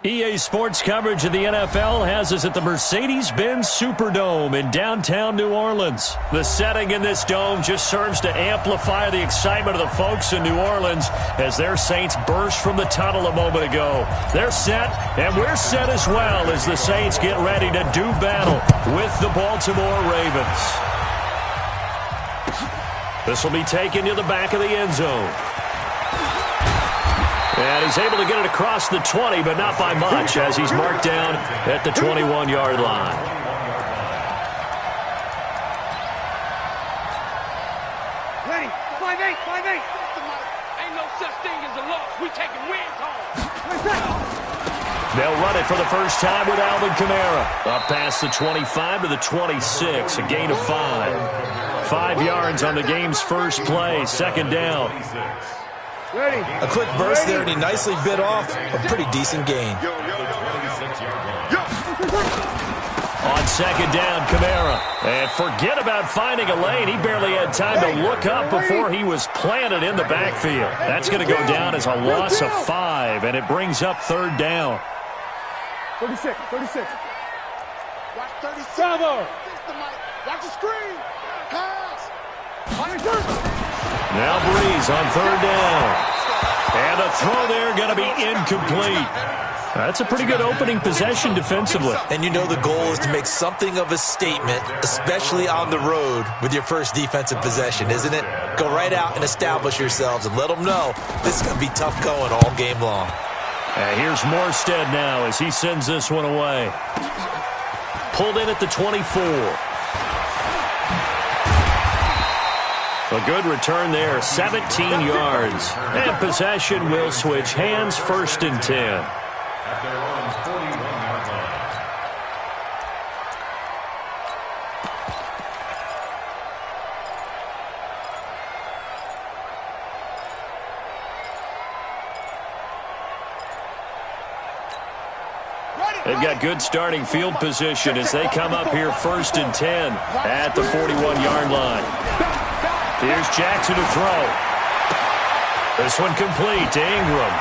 EA Sports coverage of the NFL has us at the Mercedes-Benz Superdome in downtown New Orleans. The setting in this dome just serves to amplify the excitement of the folks in New Orleans as their Saints burst from the tunnel a moment ago. They're set, and we're set as well as the Saints get ready to do battle with the Baltimore Ravens. This will be taken to the back of the end zone. And he's able to get it across the 20, but not by much, as he's marked down at the 21-yard line. Ready? 5-8, 5-8. Ain't no such thing as a loss. We taking wins home. They'll run it for the first time with Alvin Kamara. Up past the 25 to the 26, a gain of 5. 5 yards on the game's first play, second down. Ready. A quick burst there, and he nicely bit off a pretty decent gain. On second down, Kamara. And forget about finding a lane. He barely had time to look up before he was planted in the backfield. That's going to go down as a loss of 5, and it brings up third down. 36. Watch 37. Watch the screen. Pass. Now Breeze on third down. And a throw there going to be incomplete. That's a pretty good opening possession defensively. And you know the goal is to make something of a statement, especially on the road with your first defensive possession, isn't it? Go right out and establish yourselves and let them know this is going to be tough going all game long. And here's Morstead now as he sends this one away. Pulled in at the 24. A good return there, 17 yards. And possession will switch hands, first and 10. They've got good starting field position as they come up here first and 10 at the 41-yard line. Here's Jackson to throw. This one complete to Ingram.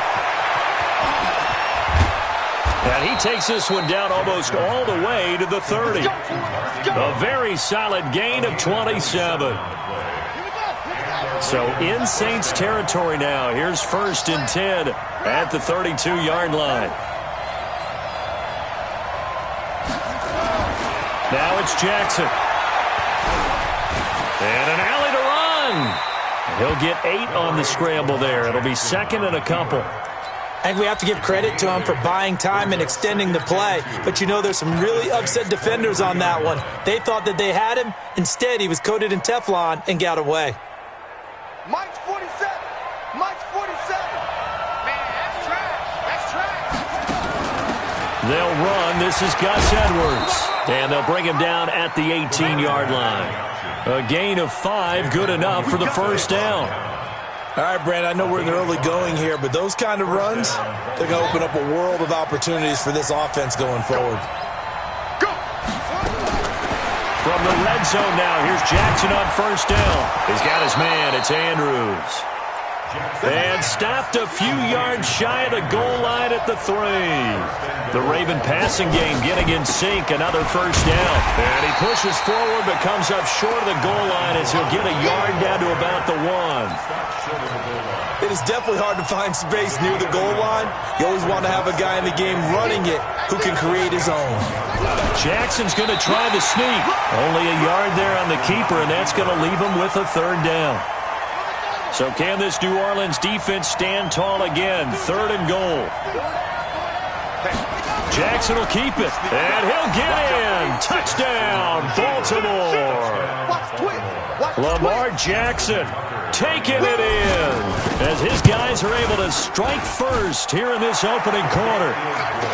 And he takes this one down almost all the way to the 30. A very solid gain of 27. So in Saints territory now. Here's first and 10 at the 32-yard line. Now it's Jackson. And an alley to run. He'll get 8 on the scramble there. It'll be second and a couple. And we have to give credit to him for buying time and extending the play. But you know there's some really upset defenders on that one. They thought that they had him. Instead, he was coated in Teflon and got away. Mike's 47. Mike's 47. Man, that's trash. They'll run. This is Gus Edwards. And they'll bring him down at the 18-yard line. A gain of 5, good enough for the first down. All right, Brandon, I know we're in the early going here, but those kind of runs, they're going to open up a world of opportunities for this offense going forward. Go. From the red zone now, here's Jackson on first down. He's got his man, it's Andrews. And stopped a few yards shy of the goal line at the 3. The Raven passing game getting in sync, another first down. And he pushes forward but comes up short of the goal line as he'll get a yard down to about the 1. It is definitely hard to find space near the goal line. You always want to have a guy in the game running it who can create his own. Jackson's going to try the sneak. Only a yard there on the keeper, and that's going to leave him with a third down. So can this New Orleans defense stand tall again? Third and goal. Jackson will keep it, and he'll get in. Touchdown, Baltimore. Lamar Jackson taking it in as his guys are able to strike first here in this opening quarter.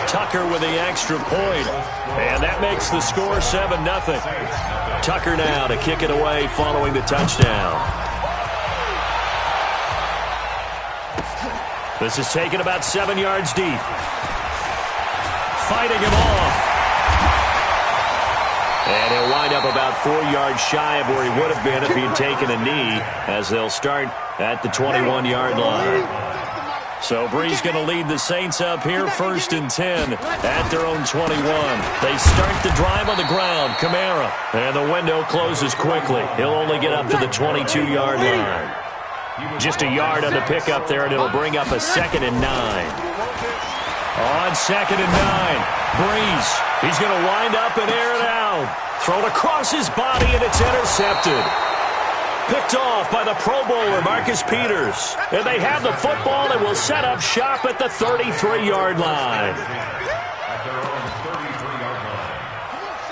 Tucker with the extra point, and that makes the score 7-0. Tucker now to kick it away following the touchdown. This is taken about 7 yards deep. Fighting him off. And he'll wind up about 4 yards shy of where he would have been if he had taken a knee, as they'll start at the 21-yard line. So Brees going to lead the Saints up here, 1st and 10 at their own 21. They start the drive on the ground. Kamara. And the window closes quickly. He'll only get up to the 22-yard line. Just a yard on the pickup there, and it'll bring up a 2nd and 9. On 2nd and 9, Brees. He's going to wind up and air it out. Thrown across his body, and it's intercepted. Picked off by the Pro Bowler, Marcus Peters. And they have the football and will set up shop at the 33-yard line.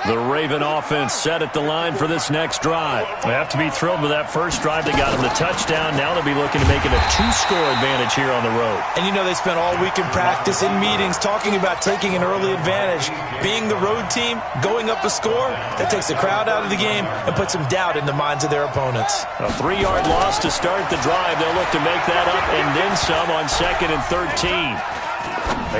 The Raven offense set at the line for this next drive. They have to be thrilled with that first drive. They got him the touchdown. Now they'll be looking to make it a 2-score advantage here on the road. And you know they spent all week in practice, in meetings, talking about taking an early advantage. Being the road team, going up a score, that takes the crowd out of the game and puts some doubt in the minds of their opponents. A 3-yard loss to start the drive. They'll look to make that up and then some on 2nd and 13.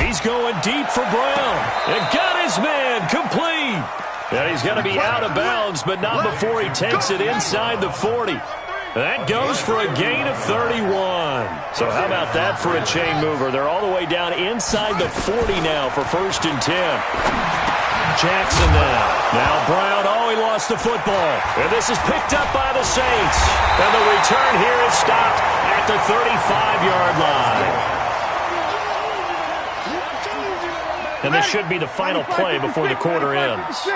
He's going deep for Brown. And got his man complete. And he's going to be out of bounds, but not before he takes it inside the 40. That goes for a gain of 31. So how about that for a chain mover? They're all the way down inside the 40 now for 1st and 10. Jackson now Brown. Oh, he lost the football. And this is picked up by the Saints. And the return here is stopped at the 35-yard line. And this should be the final play before the quarter ends.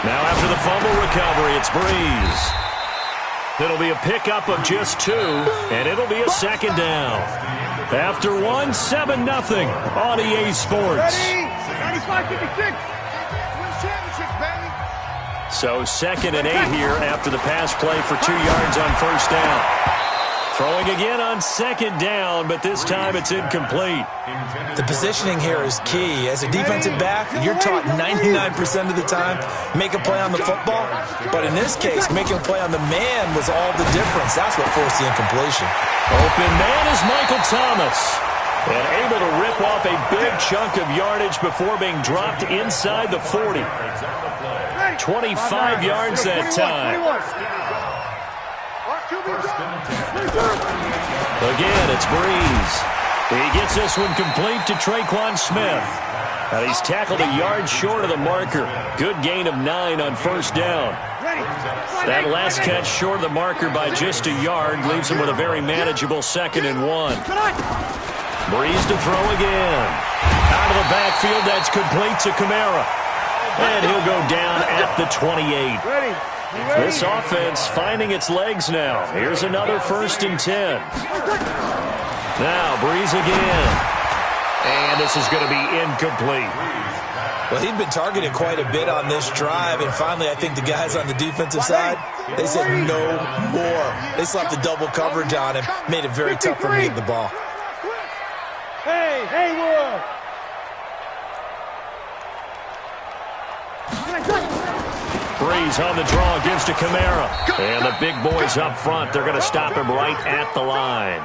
Now after the fumble recovery, it's Brees. It'll be a pickup of just 2, and it'll be a 2nd down. After 1, 7-0 on EA Sports. So 2nd and 8 here after the pass play for 2 yards on 1st down. Throwing again on 2nd down, but this time it's incomplete. The positioning here is key. As a defensive back, you're taught 99% of the time, make a play on the football. But in this case, making a play on the man was all the difference. That's what forced the incompletion. Open man is Michael Thomas. And able to rip off a big chunk of yardage before being dropped inside the 40. 25 yards that time. Again, it's Brees. He gets this one complete to Traquan Smith. And he's tackled a yard short of the marker. Good gain of 9 on 1st down. That last catch short of the marker by just a yard leaves him with a very manageable 2nd and 1. Brees to throw again. Out of the backfield, that's complete to Kamara. And he'll go down at the 28. This offense finding its legs now. Here's another 1st and 10. Now Brees again. And this is going to be incomplete. Well, he'd been targeted quite a bit on this drive, and finally I think the guys on the defensive side, they said no more. They slapped the double coverage on him, made it very tough for him to get the ball. Hey, Haywood! Brees on the draw, gives to Kamara. And the big boys up front, they're going to stop him right at the line.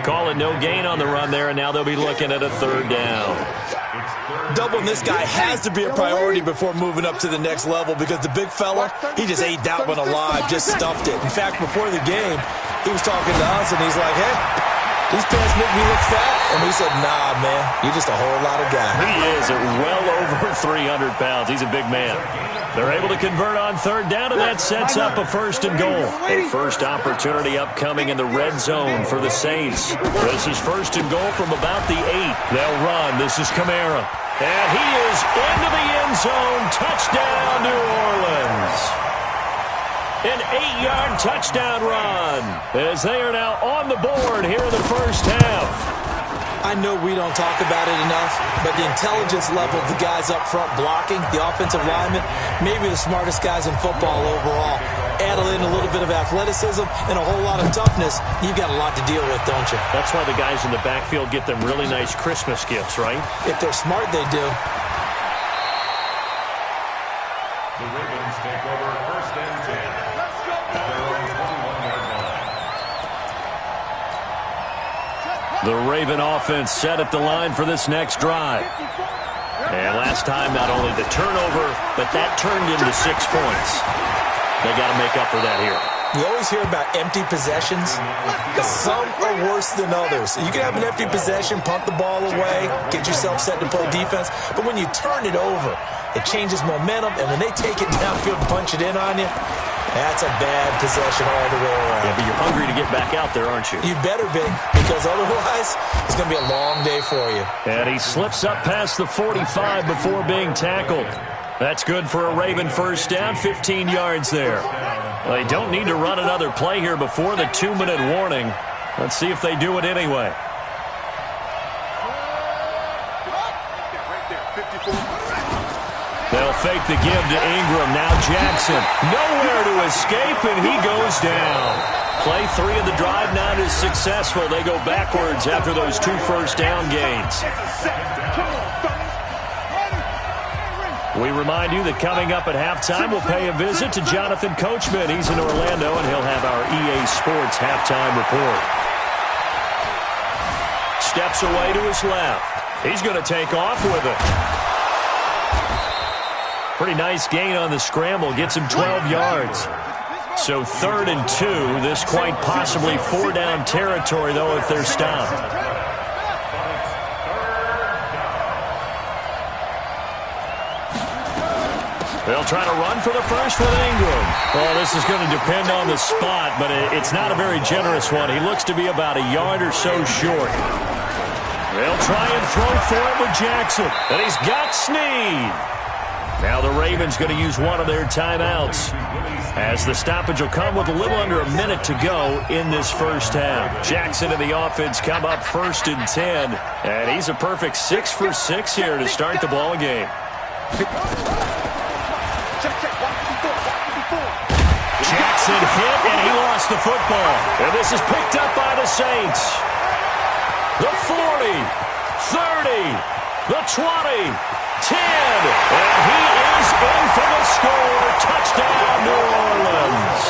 Call it no gain on the run there, and now they'll be looking at a 3rd down. Doubling this guy has to be a priority before moving up to the next level because the big fella, he just ate that one alive, just stuffed it. In fact, before the game, he was talking to us, and he's like, hey, these pants make me look fat. And we said, nah, man, you're just a whole lot of guy. He is at well over 300 pounds. He's a big man. They're able to convert on 3rd down, and that sets up a 1st and goal. A first opportunity upcoming in the red zone for the Saints. This is 1st and goal from about the 8. They'll run. This is Kamara. And he is into the end zone. Touchdown, New Orleans. An 8-yard touchdown run as they are now on the board here in the first half. I know we don't talk about it enough, but the intelligence level of the guys up front blocking, the offensive linemen, maybe the smartest guys in football overall. Add in a little bit of athleticism and a whole lot of toughness, you've got a lot to deal with, don't you? That's why the guys in the backfield get them really nice Christmas gifts, right? If they're smart, they do. The Ravens take over 1st and 10. At their own 21-yard line. The Raven offense set at the line for this next drive. And last time, not only the turnover, but that turned into 6 points. They got to make up for that here. You always hear about empty possessions. Some are worse than others. You can have an empty possession, punt the ball away, get yourself set to play defense. But when you turn it over, it changes momentum. And when they take it downfield and punch it in on you, that's a bad possession all the way around. Yeah, but you're hungry to get back out there, aren't you? You better be, because otherwise it's going to be a long day for you. And he slips up past the 45 before being tackled. That's good for a Raven first down, 15 yards there. Well, they don't need to run another play here before the 2-minute warning. Let's see if they do it anyway. They'll fake the give to Ingram. Now Jackson. Nowhere to escape, and he goes down. Play 3 of the drive not as successful. They go backwards after those 2 first down gains. We remind you that coming up at halftime, we'll pay a visit to Jonathan Coachman. He's in Orlando, and he'll have our EA Sports halftime report. Steps away to his left. He's going to take off with it. Pretty nice gain on the scramble. Gets him 12 yards. So 3rd and 2. This quite possibly 4-down territory, though, if they're stopped. They'll try to run for the first with Ingram. Well, this is going to depend on the spot, but it's not a very generous one. He looks to be about a yard or so short. They'll try and throw for it with Jackson. And he's got Snead. Now the Ravens going to use one of their timeouts, as the stoppage will come with a little under a minute to go in this first half. Jackson and the offense come up 1st and 10, and he's a perfect 6 for 6 here to start the ball game. Jackson hit, and he lost the football. And this is picked up by the Saints. The 40, 30, the 20, 10. And he is in for the score. Touchdown, New Orleans.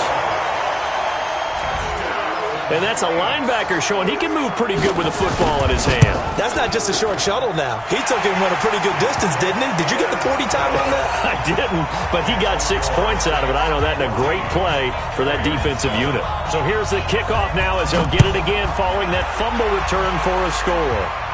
And that's a linebacker showing he can move pretty good with a football in his hand. That's not just a short shuttle now. He took it and went a pretty good distance, didn't he? Did you get the 40 time on that? I didn't, but he got 6 points out of it. I know that in a great play for that defensive unit. So here's the kickoff now as he'll get it again following that fumble return for a score.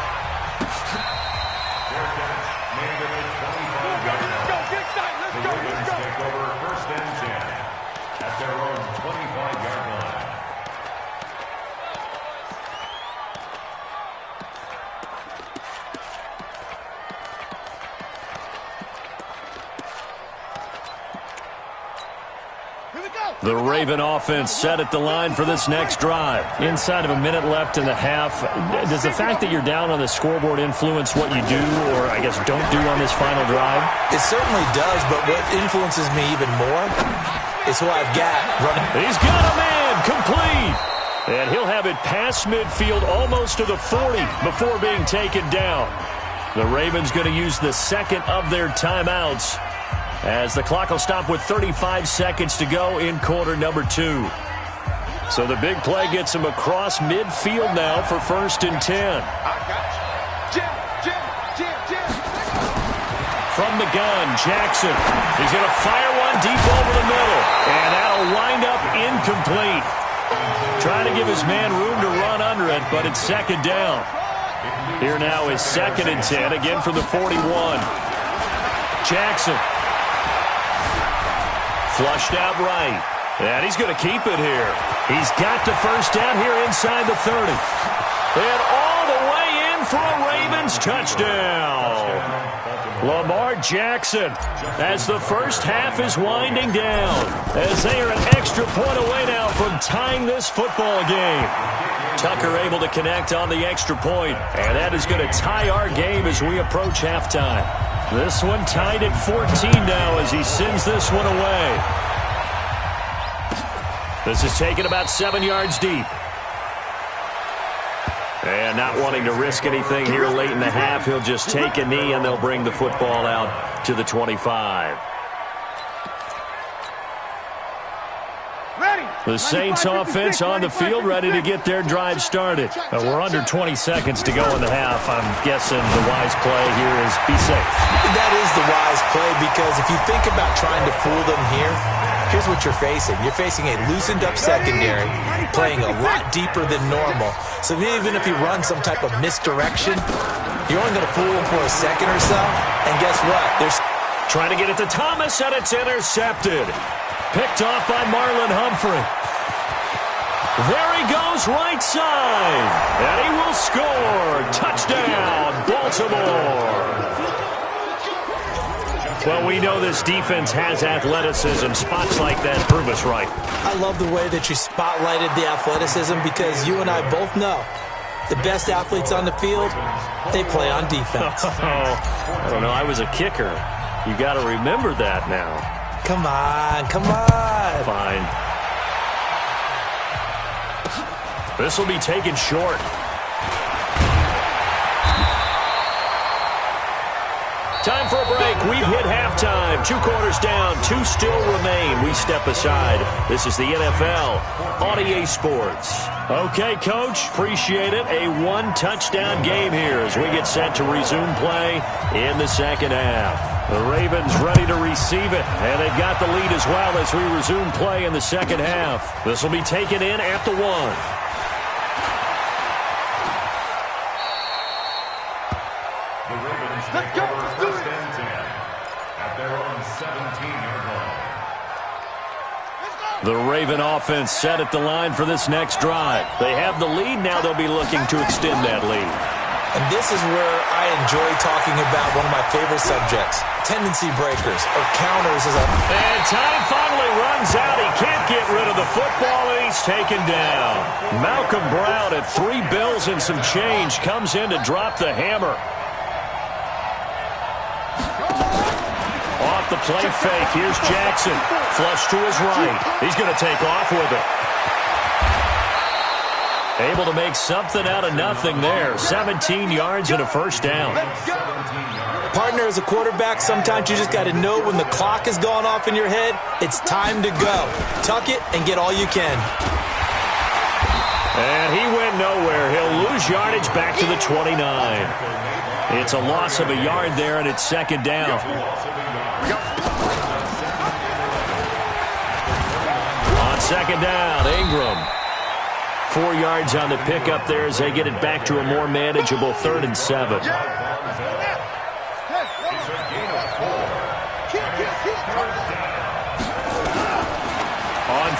The Raven offense set at the line for this next drive. Inside of a minute left in the half, does the fact that you're down on the scoreboard influence what you do, or I guess don't do on this final drive? It certainly does, but what influences me even more is who I've got running. He's got a man complete. And he'll have it past midfield almost to the 40 before being taken down. The Ravens going to use the second of their timeouts, as the clock will stop with 35 seconds to go in quarter number 2. So the big play gets him across midfield now for 1st and 10. From the gun, Jackson. He's going to fire one deep over the middle, and that'll wind up incomplete. Trying to give his man room to run under it, but it's 2nd down. Here now is 2nd and 10, again for the 41. Jackson. Flushed out right. And he's going to keep it here. He's got the first down here inside the 30. And all the way in for a Ravens touchdown. Lamar Jackson, as the first half is winding down, as they are an extra point away now from tying this football game. Tucker able to connect on the extra point, and that is going to tie our game as we approach halftime. This one tied at 14 now as he sends this one away. This is taken about 7 yards deep. And not wanting to risk anything here late in the half, he'll just take a knee and they'll bring the football out to the 25. Ready. The Saints offense on the field, ready to get their drive started. We're under 20 seconds to go in the half. I'm guessing the wise play here is be safe. That is the wise play, because if you think about trying to fool them here, here's what you're facing. You're facing a loosened up secondary, playing a lot deeper than normal. So even if you run some type of misdirection, you're only going to fool them for a second or so. And guess what? They're trying to get it to Thomas, and it's intercepted. Picked off by Marlon Humphrey. There he goes, right side. And he will score. Touchdown, Baltimore. Well, we know this defense has athleticism. Spots like that prove us right. I love the way that you spotlighted the athleticism, because you and I both know the best athletes on the field, they play on defense. I don't know. I was a kicker. You got to remember that now. Come on, come on. Fine. This will be taken short. Time for a break. We've hit halftime. 2 quarters down. 2 still remain. We step aside. This is the NFL on EA Sports. Okay, Coach. Appreciate it. A 1-touchdown game here as we get set to resume play in the second half. The Ravens ready to receive it, and they've got the lead as well as we resume play in the second half. This will be taken in at the 1. The Ravens take over first and 10 at their own 17-yard line. The Raven offense set at the line for this next drive. They have the lead. Now they'll be looking to extend that lead. And this is where I enjoy talking about one of my favorite subjects, tendency breakers or counters. And time finally runs out. He can't get rid of the football, and he's taken down. Malcolm Brown at $3 bills and some change comes in to drop the hammer. Off the play fake. Here's Jackson. Flush to his right. He's going to take off with it. Able to make something out of nothing there. 17 yards and a first down. Partner, as a quarterback, sometimes you just got to know when the clock has gone off in your head, it's time to go. Tuck it and get all you can. And he went nowhere. He'll lose yardage back to the 29. It's a loss of a yard there, and it's second down. On second down, Ingram. 4 yards on the pickup there as they get it back to a more manageable 3rd and 7. On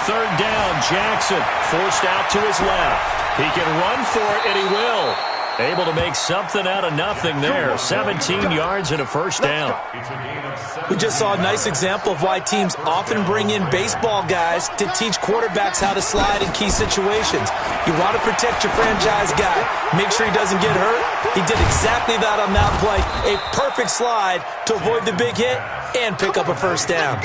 3rd down, Jackson forced out to his left. He can run for it, and he will. Able to make something out of nothing there. 17 yards and a first down. We just saw a nice example of why teams often bring in baseball guys to teach quarterbacks how to slide in key situations. You want to protect your franchise guy. Make sure he doesn't get hurt. He did exactly that on that play. A perfect slide to avoid the big hit and pick up a first down.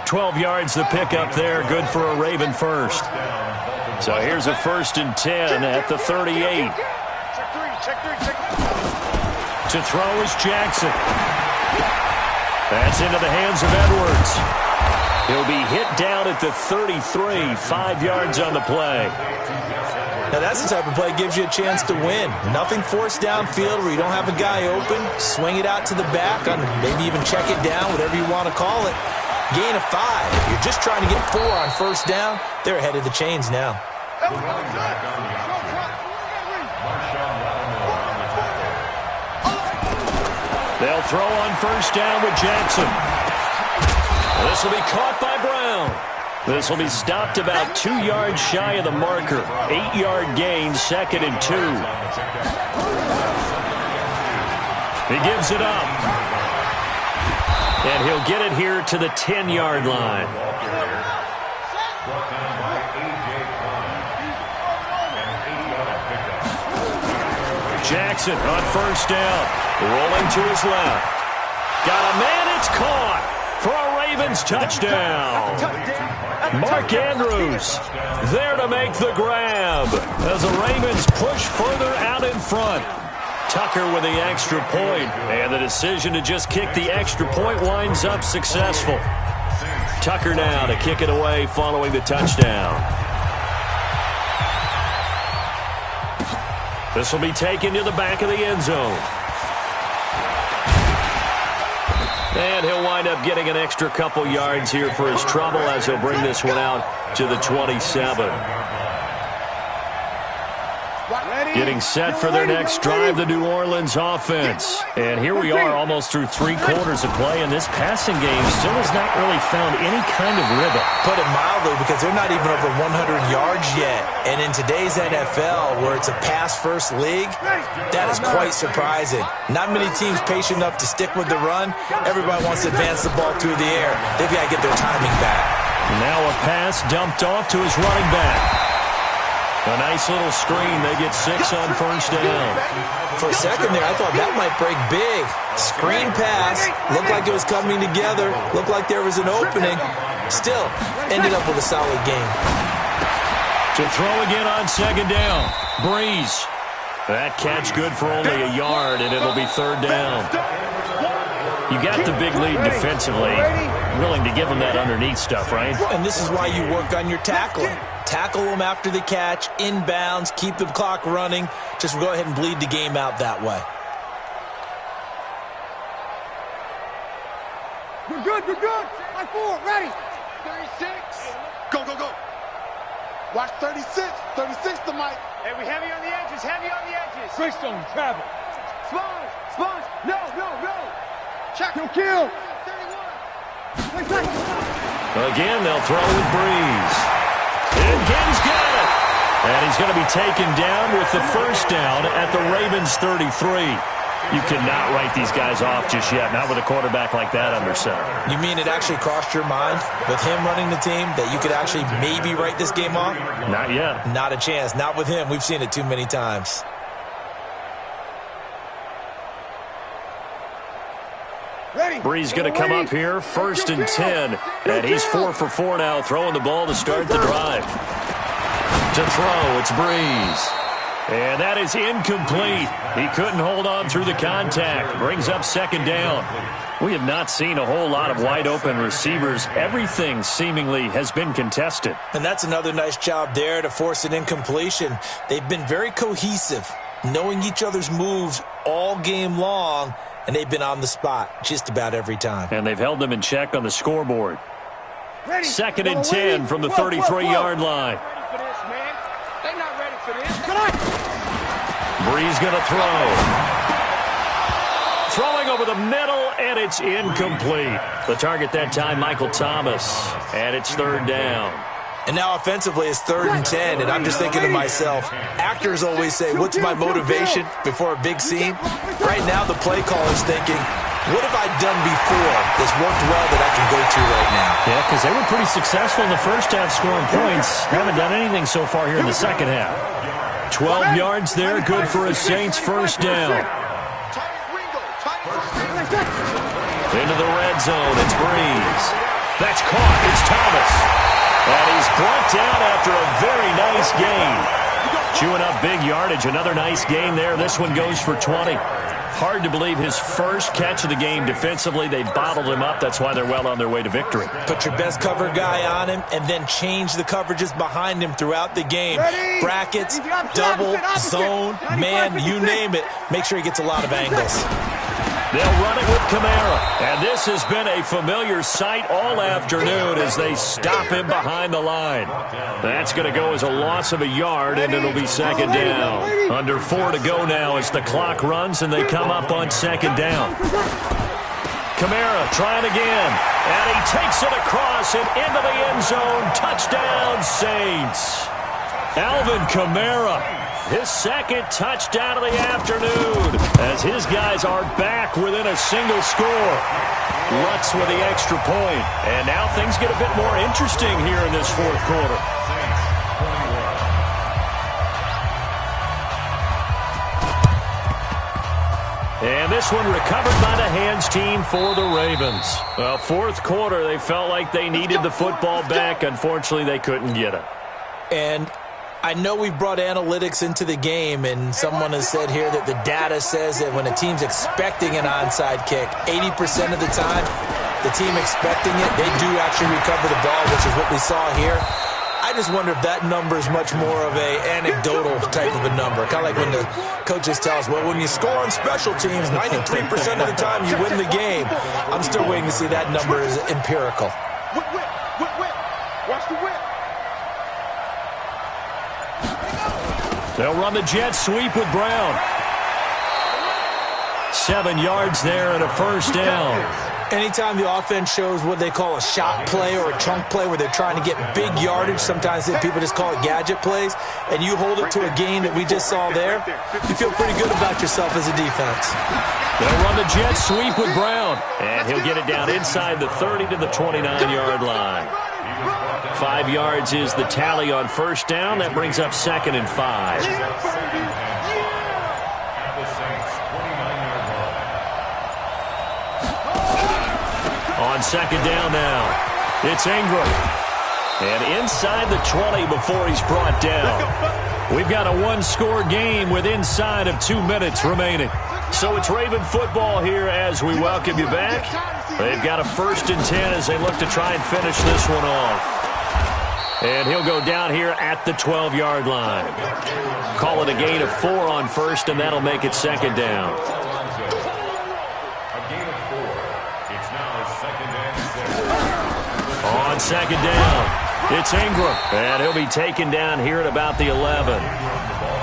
12 yards the pickup there. Good for a Raven first. So here's a 1st and 10 at the 38. To throw is Jackson. That's into the hands of Edwards. He'll be hit down at the 33, 5 yards on the play. Now that's the type of play that gives you a chance to win. Nothing forced downfield where you don't have a guy open. Swing it out to the back, and maybe even check it down, whatever you want to call it. Gain of 5. If you're just trying to get 4 on first down, they're ahead of the chains now. They'll throw on first down with Jackson. This will be caught by Brown. This will be stopped about 2 yards shy of the marker. 8-yard gain, 2nd and 2. He gives it up. And he'll get it here to the 10-yard line. Jackson on first down. Rolling to his left. Got a man, it's caught for a Ravens touchdown. Mark Andrews there to make the grab as the Ravens push further out in front. Tucker with the extra point, and the decision to just kick the extra point winds up successful. Tucker now to kick it away following the touchdown. This will be taken to the back of the end zone. And he'll wind up getting an extra couple yards here for his trouble as he'll bring this one out to the 27. Getting set for their next drive, the New Orleans offense. And here we are almost through 3 quarters of play, and this passing game still has not really found any kind of rhythm. Put it mildly, because they're not even over 100 yards yet. And in today's NFL, where it's a pass-first league, that is quite surprising. Not many teams patient enough to stick with the run. Everybody wants to advance the ball through the air. They've got to get their timing back. Now a pass dumped off to his running back. A nice little screen. They get 6 on first down. For a second there, I thought that might break big. Screen pass. Looked like it was coming together. Looked like there was an opening. Still, ended up with a solid game. To throw again on second down. Breeze. That catch good for only a yard, and it'll be third down. You got the big lead defensively. Willing to give them that underneath stuff, right? And this is why you work on your tackling. Tackle them after the catch, inbounds, keep the clock running. Just go ahead and bleed the game out that way. We're good, we're good. High 4, ready. 36. Go, go, go. Watch 36. 36 to Mike. Hey, we heavy on the edges, heavy on the edges. Greystone, travel. Sponge, sponge. No, no, no. Check. Kill. 31. Again, they'll throw with Breeze. And Gibbs got it. And he's going to be taken down with the first down at the Ravens 33. You cannot write these guys off just yet, not with a quarterback like that under center. You mean it actually crossed your mind with him running the team that you could actually maybe write this game off? Not yet. Not a chance. Not with him. We've seen it too many times. Breeze going to come up here, 1st and 10. And he's 4 for 4 now, throwing the ball to start the drive. To throw, it's Breeze. And that is incomplete. He couldn't hold on through the contact. Brings up second down. We have not seen a whole lot of wide-open receivers. Everything seemingly has been contested. And that's another nice job there to force an incompletion. They've been very cohesive, knowing each other's moves all game long, and they've been on the spot just about every time. And they've held them in check on the scoreboard. 2nd and 10 from the 33-yard line. Breeze going to throw. Throwing over the middle, and it's incomplete. The target that time, Michael Thomas. And it's 3rd down. And now offensively, it's 3rd and 10, and I'm just thinking to myself, actors always say, what's my motivation before a big scene? Right now, the play caller's thinking, what have I done before that's worked well that I can go to right now? Yeah, because they were pretty successful in the first half scoring points. Haven't done anything so far here in the second half. 12 yards there, good for a Saints first down. Into the red zone, it's Breeze. That's caught, it's Thomas. And he's brought down after a very nice gain. Chewing up big yardage, another nice gain there. This one goes for 20. Hard to believe his first catch of the game defensively. They bottled him up. That's why they're well on their way to victory. Put your best cover guy on him and then change the coverages behind him throughout the game. Brackets, double, zone, man, you name it. Make sure he gets a lot of angles. They'll run it with Kamara. And this has been a familiar sight all afternoon as they stop him behind the line. That's going to go as a loss of a yard, and it'll be 2nd down. Under 4 to go now as the clock runs, and they come up on 2nd down. Kamara trying again. And he takes it across and into the end zone. Touchdown, Saints. Alvin Kamara, his 2nd touchdown of the afternoon as his guys are back within a single score. Lutz with the extra point. And now things get a bit more interesting here in this 4th quarter. And this one recovered by the hands team for the Ravens. Well, 4th quarter, they felt like they needed the football back. Unfortunately, they couldn't get it. And I know we've brought analytics into the game, and someone has said here that the data says that when a team's expecting an onside kick, 80% of the time, the team expecting it, they do actually recover the ball, which is what we saw here. I just wonder if that number is much more of a anecdotal type of a number. Kind of like when the coaches tell us, well, when you score on special teams, 93% of the time you win the game. I'm still waiting to see that number is empirical. Whip. Watch the whip. They'll run the jet sweep with Brown. 7 yards there and a first down. Anytime the offense shows what they call a shot play or a chunk play where they're trying to get big yardage, sometimes people just call it gadget plays, and you hold it to a game that we just saw there, you feel pretty good about yourself as a defense. They'll run the jet sweep with Brown, and he'll get it down inside the 30 to the 29-yard line. 5 yards is the tally on first down. That brings up 2nd and 5. On second down now, it's Ingram. And inside the 20 before he's brought down. We've got a one-score game with inside of 2 minutes remaining. So it's Raven football here as we welcome you back. They've got a 1st and 10 as they look to try and finish this one off. And he'll go down here at the 12-yard line. Call it a gain of 4 on first, and that'll make it 2nd down. On second down, it's Ingram, and he'll be taken down here at about the 11.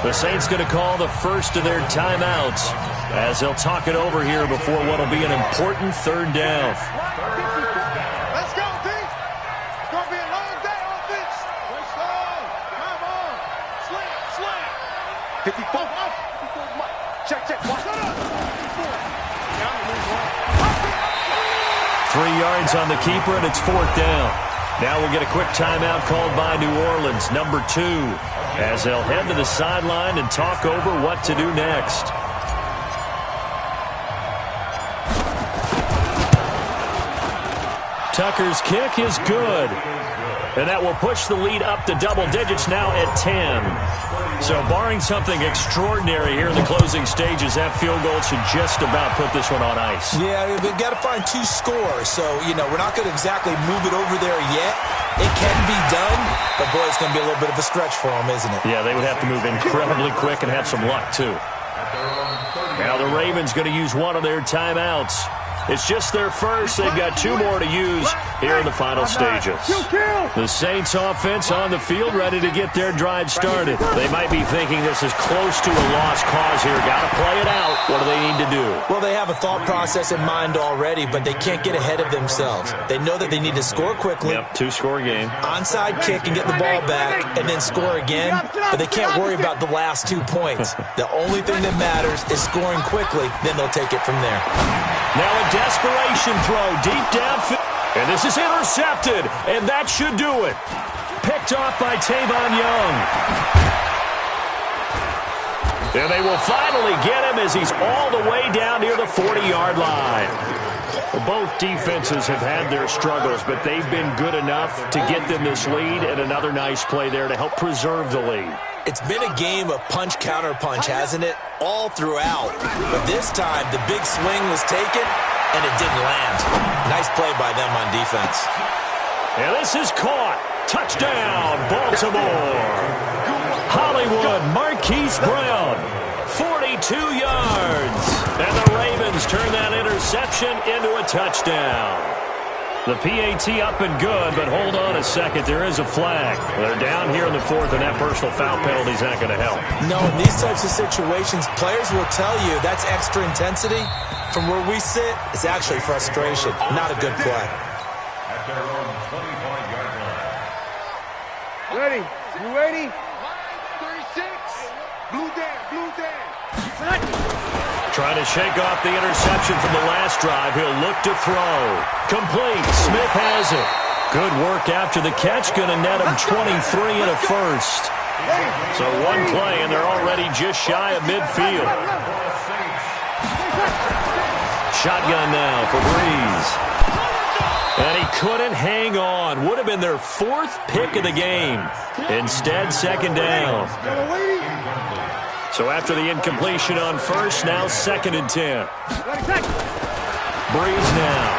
The Saints going to call the first of their timeouts as they'll talk it over here before what will be an important 3rd down. Let's go, D. It's going to be a long day on this. Come on. Slam. 54. Check. Watch. 3 yards on the keeper, and it's 4th down. Now we'll get a quick timeout called by New Orleans, number 2, as they'll head to the sideline and talk over what to do next. Tucker's kick is good. And that will push the lead up to double digits now at 10. So barring something extraordinary here in the closing stages, that field goal should just about put this one on ice. Yeah, they've got to find 2 scores. So, we're not going to exactly move it over there yet. It can be done, but, boy, it's going to be a little bit of a stretch for them, isn't it? Yeah, they would have to move incredibly quick and have some luck, too. Now the Ravens going to use one of their timeouts. It's just their first. They've got 2 more to use here in the final stages. The Saints offense on the field ready to get their drive started. They might be thinking this is close to a lost cause here. Got to play it out. What do they need to do? Well, they have a thought process in mind already, but they can't get ahead of themselves. They know that they need to score quickly. Yep, 2-score game. Onside kick and get the ball back and then score again, but they can't worry about the last 2 points. The only thing that matters is scoring quickly, then they'll take it from there. Now a desperation throw deep downfield. And this is intercepted, and that should do it. Picked off by Tavon Young. And they will finally get him as he's all the way down near the 40-yard line. Both defenses have had their struggles, but they've been good enough to get them this lead, and another nice play there to help preserve the lead. It's been a game of punch-counter-punch, hasn't it? All throughout. But this time, the big swing was taken, and it didn't land. Nice play by them on defense. And this is caught. Touchdown, Baltimore. Hollywood Marquise Brown, 42 yards. And the Ravens turn that interception into a touchdown. The PAT up and good, but hold on a second. There is a flag. They're down here in the 4th, and that personal foul penalty is not going to help. No, in these types of situations, players will tell you that's extra intensity. From where we sit, it's actually frustration. Not a good play. At their own 25-yard line. Ready? You ready? 36. Blue Dan. Trying to shake off the interception from the last drive. He'll look to throw. Complete. Smith has it. Good work after the catch. Going to net him 23 and a first. So one play, and they're already just shy of midfield. Shotgun now for Breeze. And he couldn't hang on. Would have been their 4th pick of the game. Instead, 2nd down. So after the incompletion on first, now 2nd and 10. Breeze now.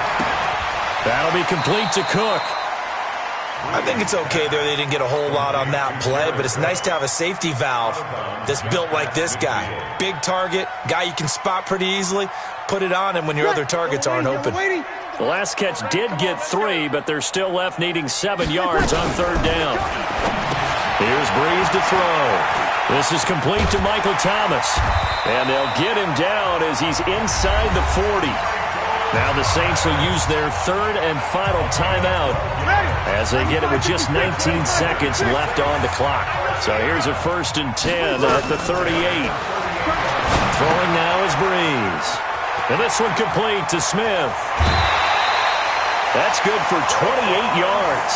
That'll be complete to Cook. I think it's okay there. They didn't get a whole lot on that play, but it's nice to have a safety valve that's built like this guy. Big target, guy you can spot pretty easily. Put it on him when your other targets aren't open. The last catch did get 3, but they're still left needing 7 yards on 3rd down. Here's Breeze to throw. This is complete to Michael Thomas. And they'll get him down as he's inside the 40. Now the Saints will use their 3rd and final timeout as they get it with just 19 seconds left on the clock. So here's a 1st and 10 at the 38. Throwing now is Breeze. And this one complete to Smith. That's good for 28 yards.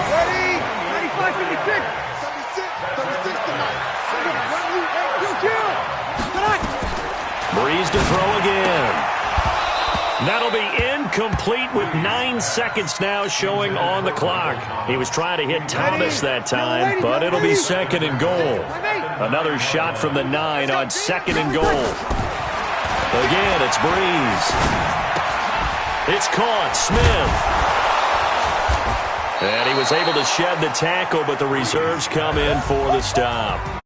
Ready? 95, 56. 36 tonight. Breeze to throw again. That'll be incomplete with 9 seconds now showing on the clock. He was trying to hit Thomas that time, but it'll be 2nd and goal. Another shot from the 9 on 2nd and goal. Again, it's Breeze. It's caught. Smith. And he was able to shed the tackle, but the reserves come in for the stop.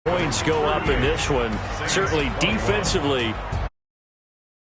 Points go up in this one. Certainly defensively,